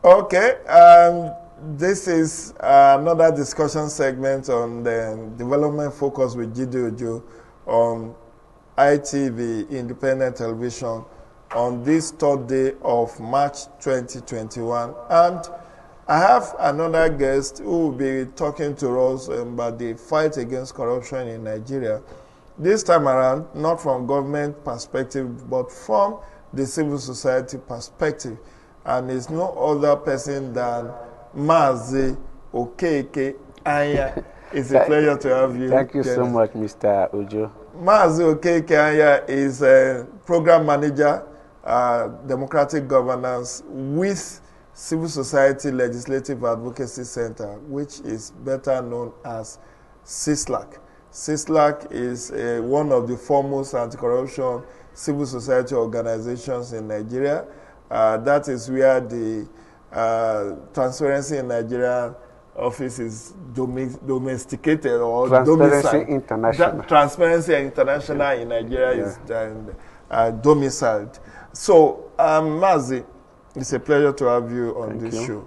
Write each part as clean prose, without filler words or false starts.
Okay, this is another discussion segment on the development focus with Jide Ojo on ITV, Independent Television, on this 3rd day of March 2021. And I have another guest who will be talking to us about the fight against corruption in Nigeria. This time around, not from government perspective, but from the civil society perspective. And it's no other person than Mazi Okeke Anya. It's a pleasure to have you. Thank you so much, Mr. Ojo. Mazi Okeke Anya is a program manager, democratic governance with Civil Society Legislative Advocacy Center, which is better known as CISLAC. CISLAC is one of the foremost anti-corruption civil society organizations in Nigeria. That is where the Transparency in Nigeria office is domesticated or Transparency International. Transparency International in Nigeria is domiciled. So, Mazi, it's a pleasure to have you on this show.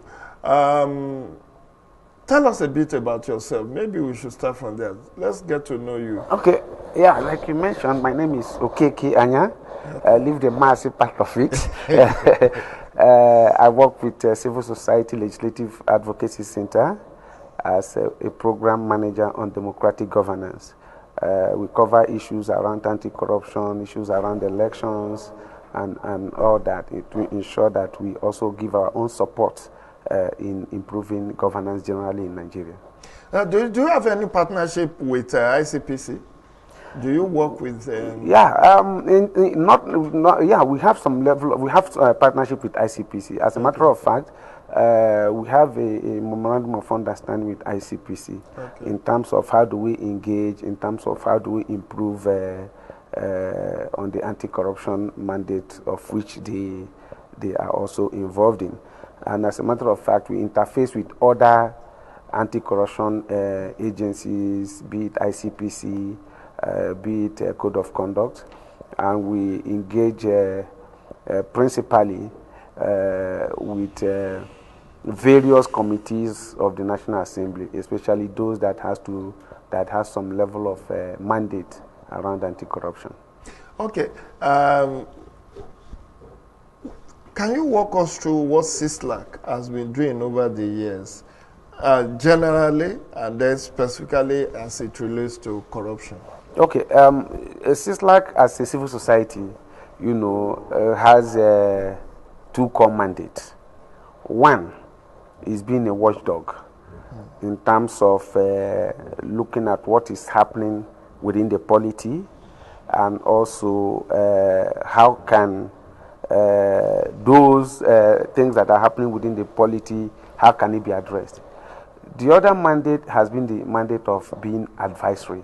Tell us a bit about yourself. Maybe we should start from there. Let's get to know you. Okay. Yeah, like you mentioned, my name is Okeke Anya. I live the massive part of it. I work with Civil Society Legislative Advocacy Center as a program manager on democratic governance. We cover issues around anti-corruption, issues around elections, and all that to ensure that we also give our own support in improving governance generally in Nigeria. Do you have any partnership with ICPC? Do you work with? We have some level. We have a partnership with ICPC. As a matter of fact, we have a memorandum of understanding with ICPC in terms of how do we engage, in terms of how do we improve on the anti-corruption mandate of which they are also involved in. And as a matter of fact, we interface with other anti-corruption agencies, be it ICPC, be it Code of Conduct, and we engage principally with various committees of the National Assembly, especially those that has some level of mandate around anti-corruption. Okay. Can you walk us through what CISLAC has been doing over the years, generally, and then specifically as it relates to corruption? Okay. CISLAC as a civil society, has two core mandates. One is being a watchdog in terms of looking at what is happening within the polity, and also how can those things that are happening within the polity, how can it be addressed? The other mandate has been the mandate of being advisory,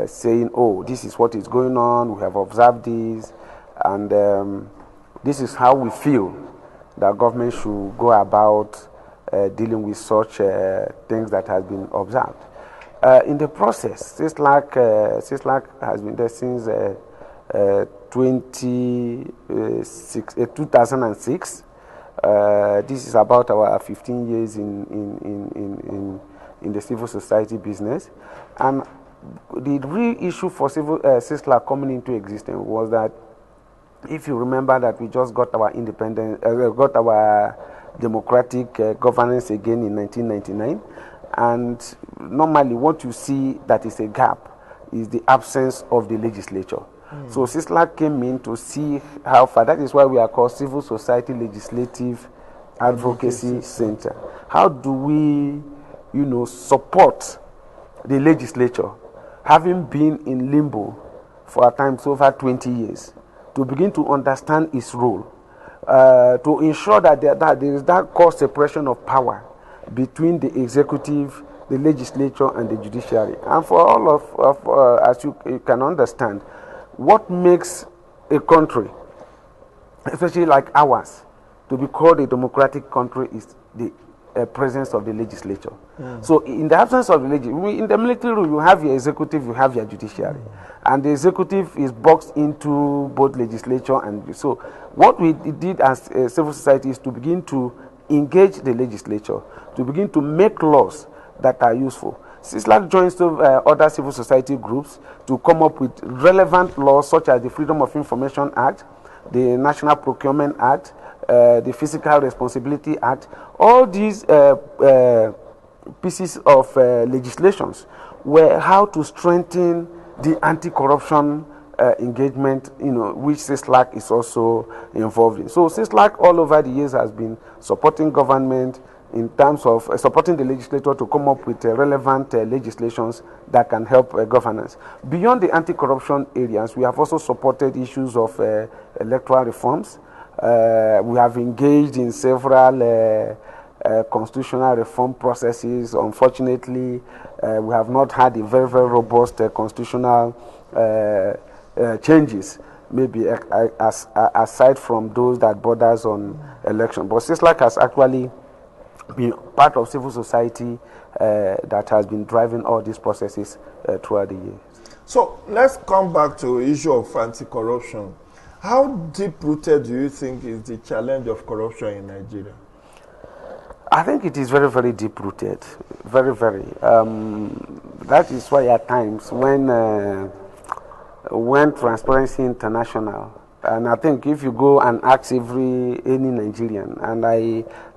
saying, oh, this is what is going on, we have observed this, and this is how we feel that government should go about dealing with such things that has been observed. In the process, CISLAC has been there since 2006. This is about our 15 years in the civil society business, and the real issue for CISLAC coming into existence was that, if you remember, that we just got our independence, got our democratic governance again in 1999, and normally what you see that is a gap is the absence of the legislature. So CISLAC came in to see how far. That is why we are called Civil Society Legislative Advocacy Center. How do we, support the legislature, having been in limbo for at times over 20 years, to begin to understand its role, to ensure that there is that core separation of power between the executive, the legislature, and the judiciary. And for all of as you can understand, what makes a country, especially like ours, to be called a democratic country is the presence of the legislature. So in the absence of the legislature, in the military rule, you have your executive, you have your judiciary. And the executive is boxed into both legislature and so what we did as civil society is to begin to engage the legislature, to begin to make laws that are useful. CISLAC joins other civil society groups to come up with relevant laws such as the Freedom of Information Act, the National Procurement Act, the Fiscal Responsibility Act. All these pieces of legislations were how to strengthen the anti-corruption engagement, which CISLAC is also involved in. So CISLAC all over the years has been supporting government in terms of supporting the legislature to come up with relevant legislations that can help governance. Beyond the anti-corruption areas, we have also supported issues of electoral reforms. We have engaged in several constitutional reform processes. Unfortunately, we have not had a very, very robust constitutional changes, maybe aside from those that borders on election. But CISLAC has actually been part of civil society that has been driving all these processes throughout the years. So let's come back to the issue of anti-corruption. How deep-rooted do you think is the challenge of corruption in Nigeria? I think it is very, very deep-rooted, very, very. That is why at times when Transparency International, and I think if you go and ask any Nigerian, and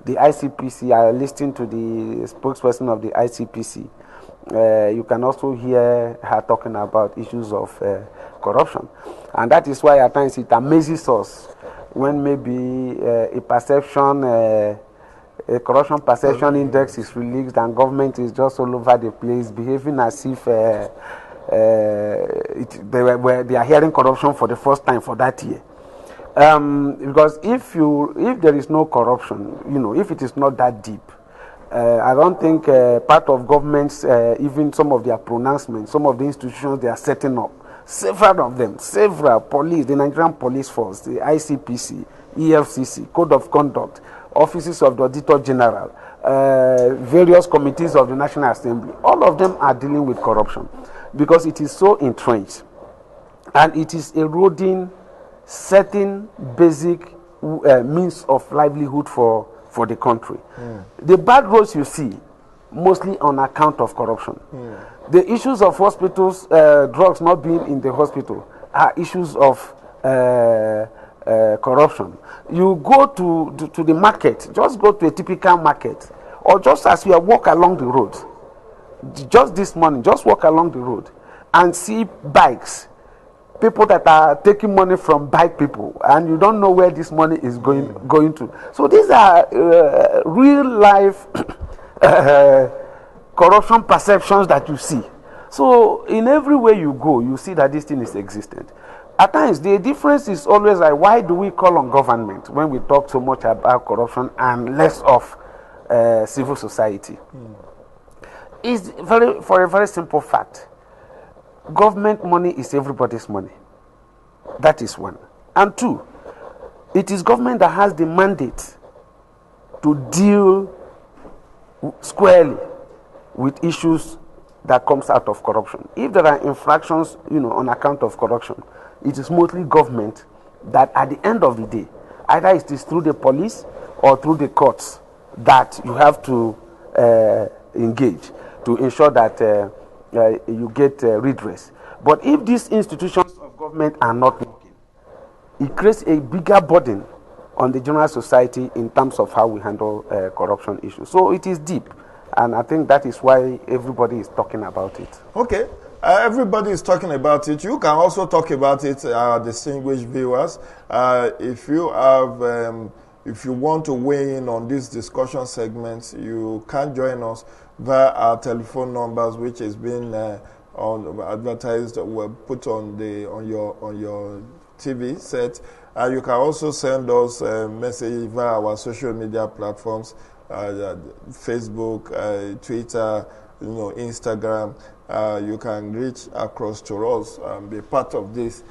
the ICPC, I listened to the spokesperson of the ICPC, you can also hear her talking about issues of corruption. And that is why at times it amazes us when maybe a corruption perception index is released and government is just all over the place behaving as if they are hearing corruption for the first time for that year. Because if there is no corruption, if it is not that deep, I don't think part of governments, even some of their pronouncements, some of the institutions they are setting up, several police, the Nigerian Police Force, the ICPC, EFCC, Code of Conduct, offices of the Auditor General, various committees of the National Assembly, all of them are dealing with corruption because it is so entrenched and it is eroding certain basic means of livelihood for the country. The bad roads you see, mostly on account of corruption. The issues of hospitals, drugs not being in the hospital, are issues of corruption. You go to the market, just go to a typical market, or just as you walk along the road, just this morning, just walk along the road and see bikes, people that are taking money from bike people, and you don't know where this money is going to. So these are real life corruption perceptions that you see. So in every way you go, you see that this thing is existent. At times, the difference is always like, why do we call on government when we talk so much about corruption and less of civil society? It's for a very simple fact. Government money is everybody's money. That is one. And two, it is government that has the mandate to deal squarely with issues that comes out of corruption. If there are infractions, on account of corruption, it is mostly government that at the end of the day, either it is through the police or through the courts that you have to engage to ensure that you get redress. But if these institutions of government are not working, it creates a bigger burden on the general society in terms of how we handle corruption issues. So it is deep, and I think that is why everybody is talking about it. Okay. Everybody is talking about it. You can also talk about it, distinguished viewers. If you want to weigh in on this discussion segment, you can join us via our telephone numbers, which has been advertised, put on your TV set. You can also send us a message via our social media platforms, Facebook, Twitter, Instagram. You can reach across to us and be part of this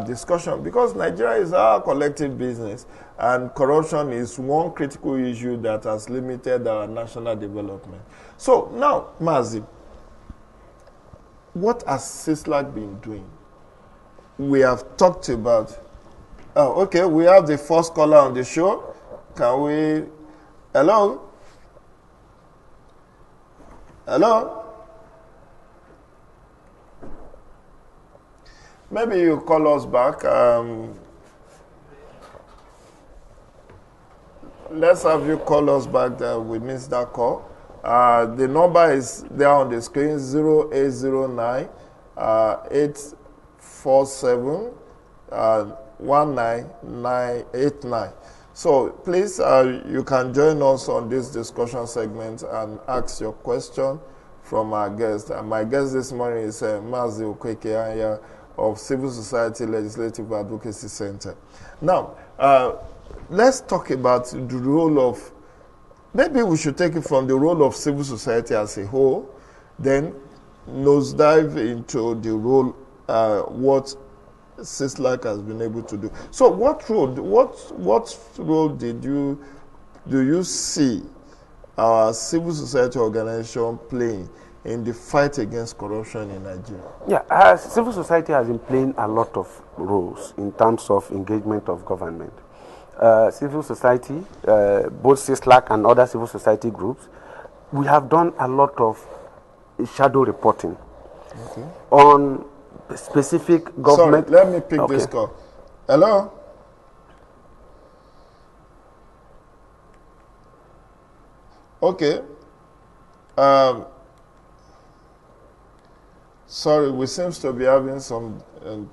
discussion, because Nigeria is our collective business, and corruption is one critical issue that has limited our national development. So now, Mazi, what has CISLAC been doing? We have talked about, okay, we have the first caller on the show. Can we, hello? Hello? Maybe you call us back. Let's have you call us back that we missed that call. The number is there on the screen, 0809 847 19989. So please, you can join us on this discussion segment and ask your question from our guest. My guest this morning is Mazi Okweke of Civil Society Legislative Advocacy Center. Now, let's talk about the role of, maybe we should take it from the role of civil society as a whole, then nosedive into the role, what CISLAC has been able to do. So what role do you see our civil society organization playing in the fight against corruption in Nigeria? Yeah, civil society has been playing a lot of roles in terms of engagement of government. Civil society, both CISLAC and other civil society groups, we have done a lot of shadow reporting on specific government. Sorry, let me pick this call. Hello? Okay. Sorry, we seem to be having some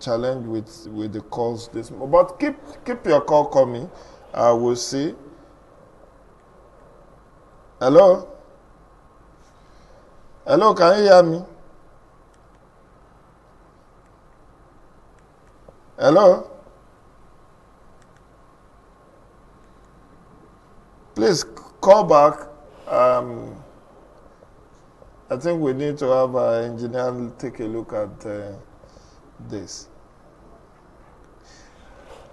challenge with the calls this morning. But keep your call coming. We'll see. Hello? Hello, can you hear me? Hello? Please call back. I think we need to have our engineer take a look at this.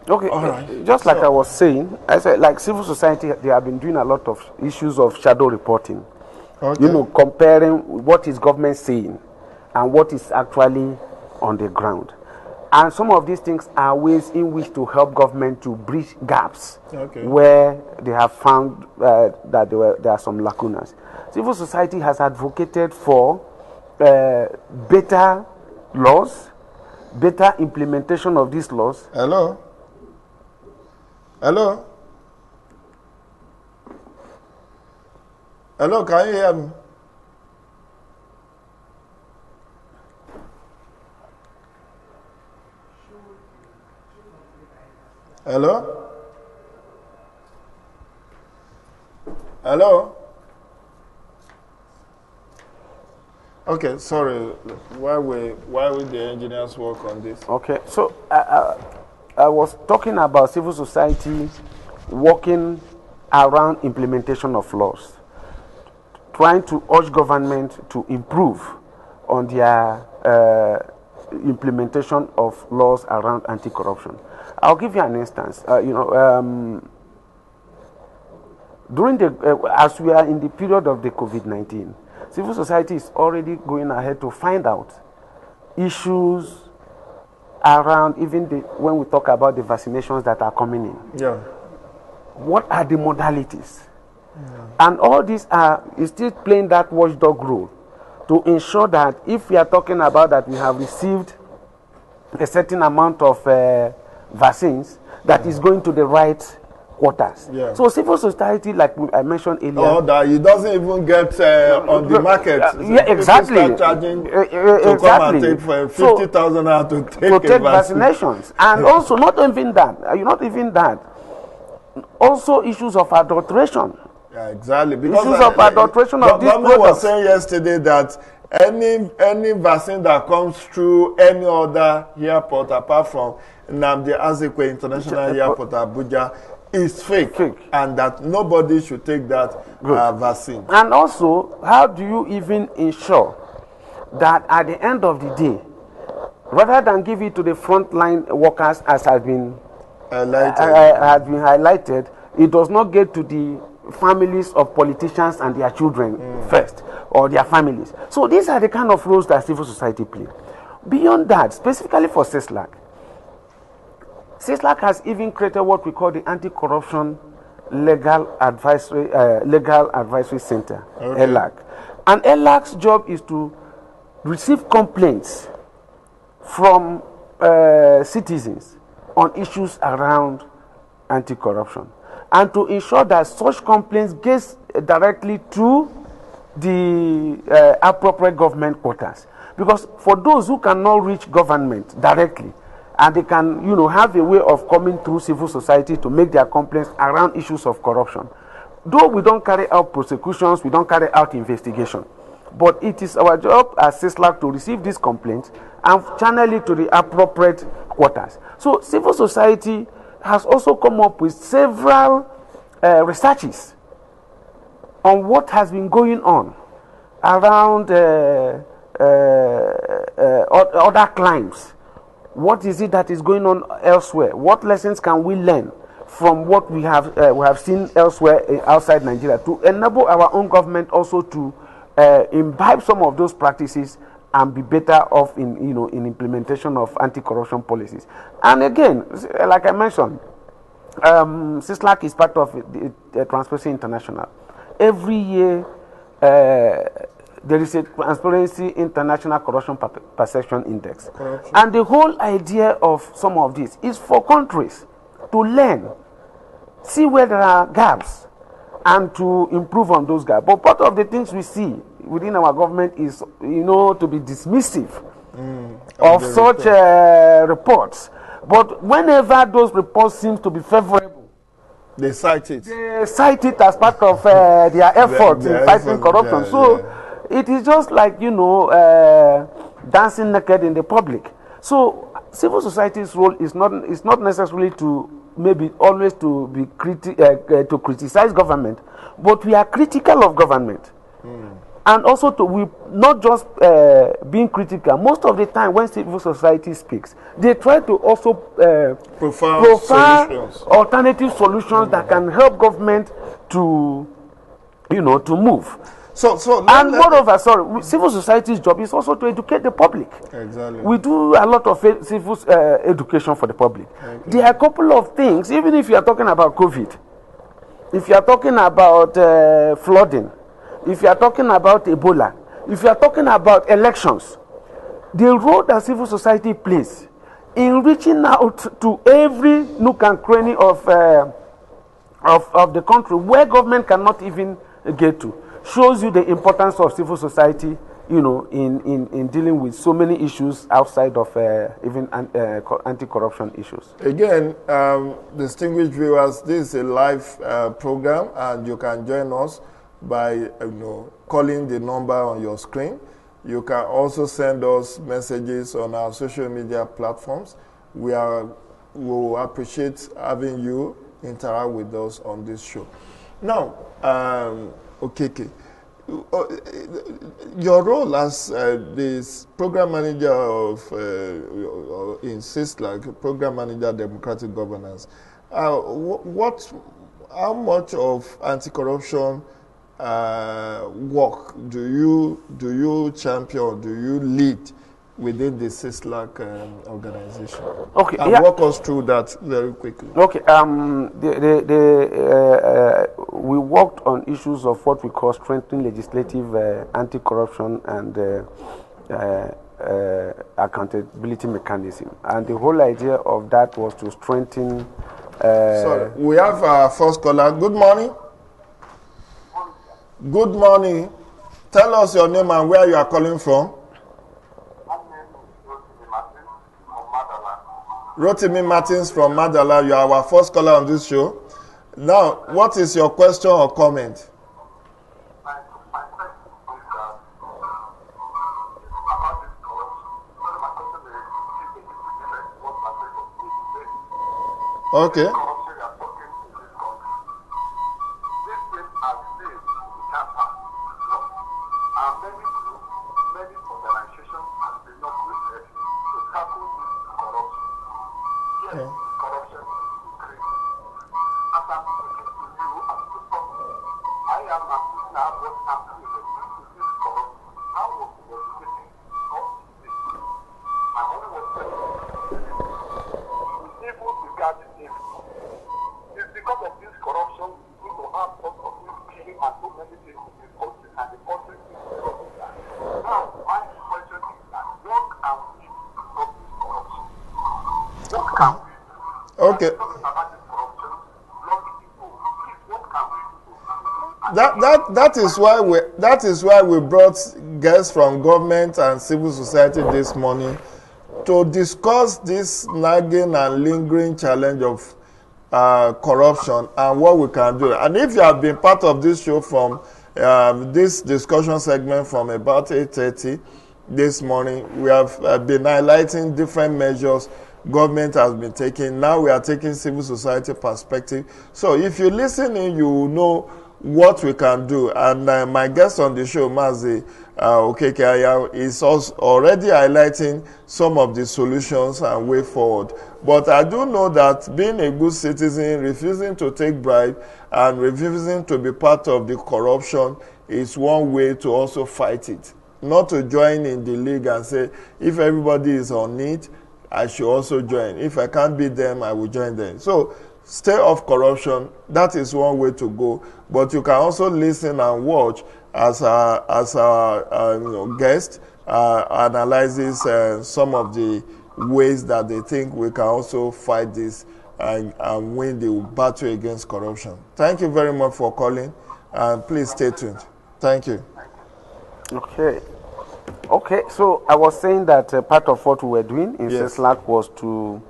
Okay, all right. Just like I was saying, I said, like civil society, they have been doing a lot of issues of shadow reporting. Okay. You know, comparing what is government saying and what is actually on the ground. And some of these things are ways in which to help government to bridge gaps where they have found that there are some lacunas. Civil society has advocated for better laws, better implementation of these laws. Hello? Hello? Hello, can you hear me? Hello? Hello? Okay, sorry. Why will the engineers work on this? Okay, so I was talking about civil society working around implementation of laws, trying to urge government to improve on their implementation of laws around anti-corruption. I'll give you an instance. During as we are in the period of the COVID-19, civil society is already going ahead to find out issues around when we talk about the vaccinations that are coming in. Yeah. What are the modalities? Yeah. And all these is still playing that watchdog role to ensure that if we are talking about that we have received a certain amount of vaccines, that is going to the right quarters. Yeah. So civil society, like I mentioned earlier, that it doesn't even get on the market. Yeah, exactly. Start charging to come and take for 50,000 out to take vaccinations, and also not even that, also issues of adulteration. Yeah, exactly. Because issues of adulteration of these products. Was saying yesterday that any vaccine that comes through any other airport apart from Nnamdi Azikiwe International Airport, Abuja, is fake, and that nobody should take that vaccine. And also, how do you even ensure that at the end of the day, rather than give it to the frontline workers as has been highlighted. It does not get to the families of politicians and their children first, or their families. So these are the kind of roles that civil society play. Beyond that, specifically for CISLAC has even created what we call the Anti-Corruption Legal Advisory Center, ELAC. And ELAC's job is to receive complaints from citizens on issues around anti-corruption, and to ensure that such complaints get directly to the appropriate government quarters. Because for those who cannot reach government directly, and they can, have a way of coming through civil society to make their complaints around issues of corruption. Though we don't carry out prosecutions, we don't carry out investigation, but it is our job as CISLAC to receive these complaints and channel it to the appropriate quarters. So civil society has also come up with several researches on what has been going on around other crimes. What is it that is going on elsewhere? What lessons can we learn from what we have seen elsewhere outside Nigeria, to enable our own government also to imbibe some of those practices and be better off in implementation of anti-corruption policies. And again, like I mentioned, CISLAC is part of the Transparency International. Every year, there is a Transparency International Corruption Perception Index. And the whole idea of some of this is for countries to learn, see where there are gaps, and to improve on those gaps. But part of the things we see within our government is, to be dismissive of such reports. But whenever those reports seem to be favorable, they cite it. They cite it as part of their efforts in fighting corruption. It is just like, dancing naked in the public. So civil society's role is not necessarily to maybe always to be to criticize government, but we are critical of government. And also we not just being critical. Most of the time when civil society speaks, they try to also profile alternative solutions that can help government to move. Moreover, civil society's job is also to educate the public. Exactly. We do a lot of civil education for the public. Okay. There are a couple of things, even if you are talking about COVID, if you are talking about flooding, if you are talking about Ebola, if you are talking about elections, the role that civil society plays in reaching out to every nook and cranny of the country where government cannot even get to, shows you the importance of civil society, in dealing with so many issues outside of even anti-corruption issues. Again, distinguished viewers, this is a live program, and you can join us by calling the number on your screen. You can also send us messages on our social media platforms. We will appreciate having you interact with us on this show. Now, okay. Your role as this program manager in CISLAC, program manager democratic governance, how much of anti-corruption work do you champion, do you lead within the CISLAC organization? Okay, walk us through that very quickly. Okay, we worked on issues of what we call strengthening legislative anti-corruption and accountability mechanism, and the whole idea of that was to strengthen. Sorry, we have our first caller. Good morning. Good morning. Tell us your name and where you are calling from. Rotimi Martins from Madala. You are our first caller on this show. Now, what is your question or comment? Okay. that what I'm doing is this corruption. How was the legislating not this? My money was spent. Evil regarding evil. It's because of this corruption we need to have lots of this killing and so many things in this country, and the country is corrupt. Now, my question is that what can we do to stop this corruption? What can we do? Okay. Talking about this corruption, long people, please, what can we do? That is why we brought guests from government and civil society this morning to discuss this nagging and lingering challenge of corruption and what we can do. And if you have been part of this show from this discussion segment from about 8:30 this morning, we have been highlighting different measures government has been taking. Now we are taking civil society perspective. So if you listen in, you will know what we can do. And my guest on the show, Mazi Okeke, is also already highlighting some of the solutions and way forward. But I do know that being a good citizen, refusing to take bribe and refusing to be part of the corruption is one way to also fight it. Not to join in the league and say, if everybody is on it, I should also join. If I can't beat them, I will join them. So stay off corruption. That is one way to go. But you can also listen and watch as our guest analyzes some of the ways that they think we can also fight this and win the battle against corruption. Thank you very much for calling, and please stay tuned. Thank you. Okay, so I was saying that part of what we were doing in CESLAC was to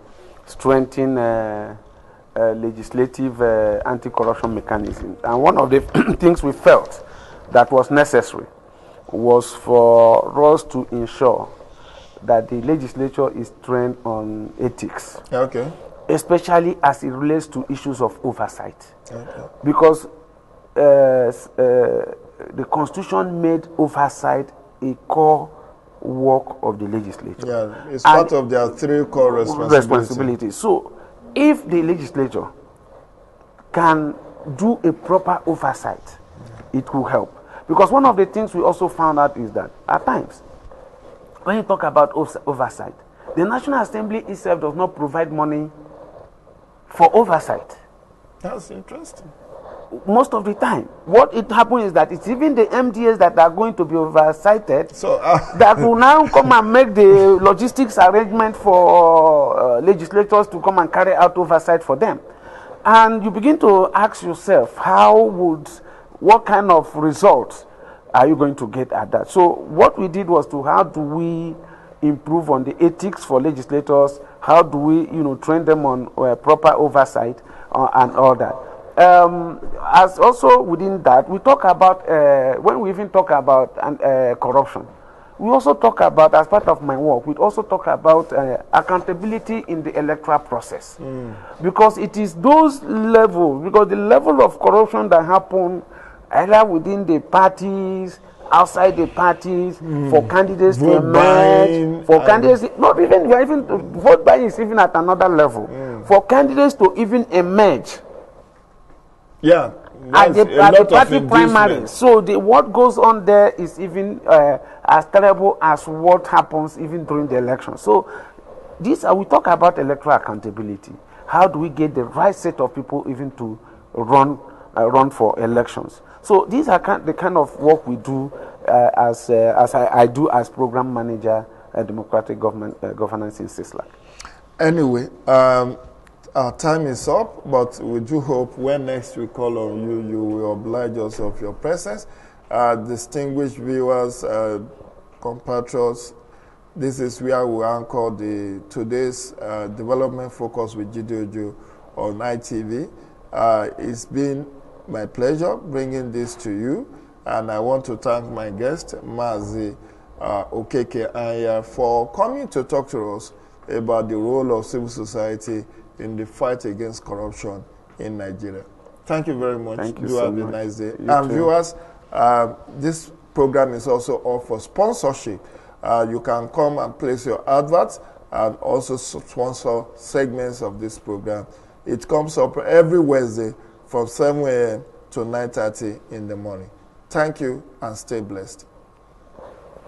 strengthen legislative anti-corruption mechanism. And one of the things we felt that was necessary was for us to ensure that the legislature is trained on ethics. Okay. Especially as it relates to issues of oversight. Okay. Because the Constitution made oversight a core work of the legislature. Yeah, it's part of their three core responsibilities. So, if the legislature can do a proper oversight, it will help. Because one of the things we also found out is that at times, when you talk about oversight, the National Assembly itself does not provide money for oversight. That's interesting. Most of the time, what it happens is that it's even the MDAs that are going to be oversighted that will now come and make the logistics arrangement for legislators to come and carry out oversight for them. And you begin to ask yourself, what kind of results are you going to get at that? So what we did was how do we improve on the ethics for legislators? How do we, train them on proper oversight and all that? As also within that, we talk about, when we even talk about corruption, we also talk about, as part of my work, we also talk about accountability in the electoral process. Because it is those levels, because the level of corruption that happen either within the parties, outside the parties, for candidates to emerge, for candidates, not even vote buying is even at another level, for candidates to even emerge. Yeah, at the party primary. So what goes on there is even as terrible as what happens even during the election. So we talk about electoral accountability. How do we get the right set of people even to run for elections? So these are the kind of work we do as I do as program manager at Democratic Governance in CESLAC. Anyway, our time is up, but we do hope when next we call on you, you will oblige us of your presence. Distinguished viewers, compatriots, this is where we anchor today's development focus with Gideojo on ITV. It's been my pleasure bringing this to you, and I want to thank my guest, Mazi Okeke, for coming to talk to us about the role of civil society in the fight against corruption in Nigeria. Thank you very much. Thank you so so much. Have a nice day. You and too. Viewers, this program is also up for sponsorship. You can come and place your adverts and also sponsor segments of this program. It comes up every Wednesday from 7 a.m. to 9:30 in the morning. Thank you and stay blessed.